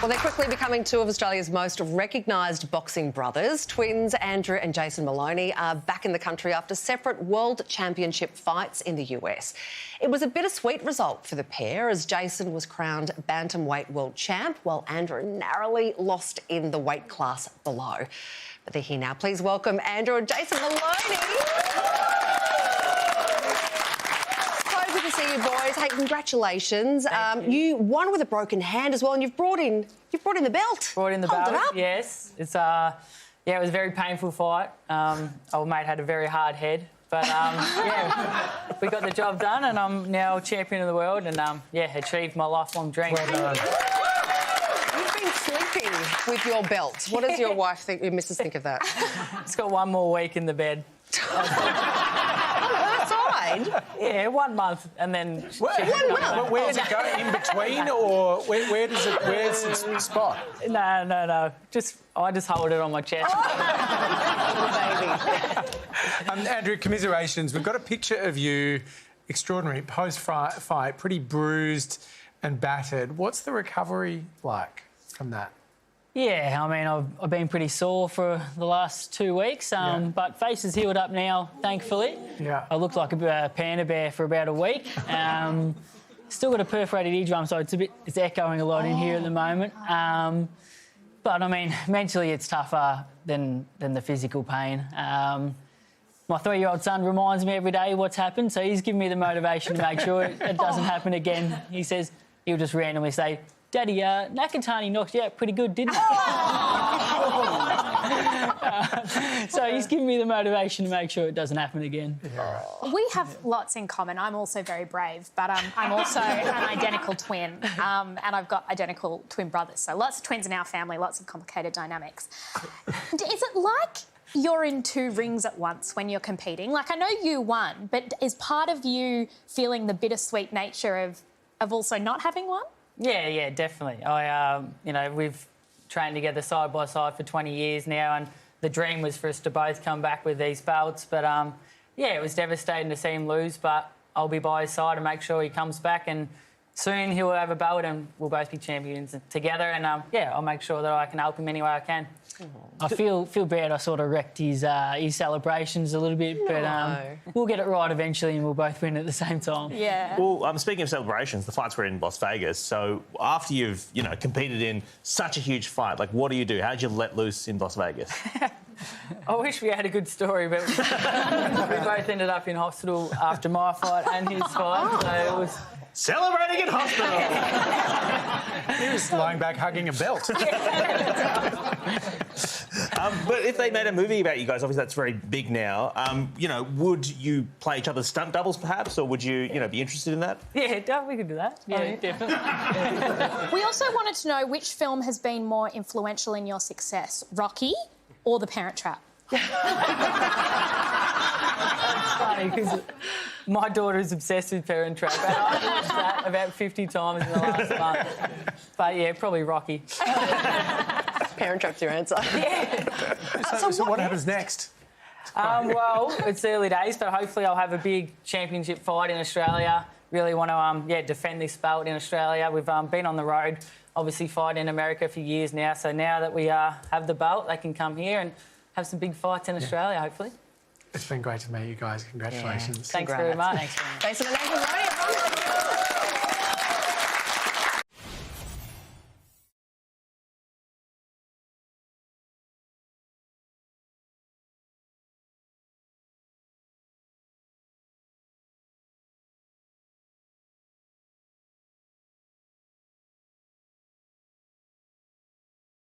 Well, they're quickly becoming two of Australia's most recognised boxing brothers. Twins Andrew and Jason Moloney are back in the country after separate World Championship fights in the US. It was a bittersweet result for the pair as Jason was crowned bantamweight world champ while Andrew narrowly lost in the weight class below. But they're here now. Please welcome Andrew and Jason Moloney. Good to see you boys. Hey, congratulations. You won with a broken hand as well, and you've brought in the belt. Brought in the Hold belt. it up. Yes. It's yeah, it was a very painful fight. Old mate had a very hard head, but yeah, we got the job done, and I'm now champion of the world, and yeah, achieved my lifelong dream. Well done. You've been sleeping with your belt. What does your wife think? Your missus think of that? It's got one more week in the bed. Yeah, 1 month, and then... Where does it go? In between, or where's the spot? No. I just hold it on my chest. Andrew, commiserations. We've got a picture of you, extraordinary, post-fight, pretty bruised and battered. What's the recovery like from that? Yeah, I mean, I've been pretty sore for the last 2 weeks, but face is healed up now, thankfully. Yeah. I looked like a panda bear for about a week. Still got a perforated eardrum, so it's echoing a lot in here at the moment. But I mean, mentally it's tougher than the physical pain. My 3-year-old son reminds me every day what's happened, so he's giving me the motivation to make sure it doesn't happen again. He says he'll just randomly say, "Daddy, Nakatani knocked you out pretty good, didn't he?" So he's giving me the motivation to make sure it doesn't happen again. Yeah. We have lots in common. I'm also very brave, but I'm also an identical twin, and I've got identical twin brothers. So lots of twins in our family, lots of complicated dynamics. Is it like you're in 2 rings at once when you're competing? Like, I know you won, but is part of you feeling the bittersweet nature of also not having won? Yeah, definitely. You know, we've trained together side by side for 20 years now, and the dream was for us to both come back with these belts. But yeah, it was devastating to see him lose, but I'll be by his side and make sure he comes back, and soon he'll have a belt and we'll both be champions together. And yeah, I'll make sure that I can help him any way I can. I feel bad I sort of wrecked his celebrations a little bit, but we'll get it right eventually and we'll both win at the same time. Yeah. Well, speaking of celebrations, the fights were in Las Vegas. So after you've, competed in such a huge fight, like, what do you do? How did you let loose in Las Vegas? I wish we had a good story, but we both ended up in hospital after my fight and his fight, so it was... Celebrating in hospital! He was lying back hugging a belt. But if they made a movie about you guys, obviously that's very big now, would you play each other's stunt doubles perhaps, or would you, be interested in that? Yeah, we could do that. Yeah, definitely. We also wanted to know which film has been more influential in your success, Rocky or The Parent Trap? It's funny because my daughter is obsessed with Parent Trap, and I've watched that about 50 times in the last month. But yeah, probably Rocky. Parent Trap's your answer. Yeah. So what happens next? Well, it's early days, but hopefully I'll have a big championship fight in Australia. Really want to defend this belt in Australia. We've been on the road, obviously fighting in America for years now. So now that we have the belt, they can come here and have some big fights in Australia, hopefully. It's been great to meet you guys. Congratulations. Thanks very much. Jason and Andrew.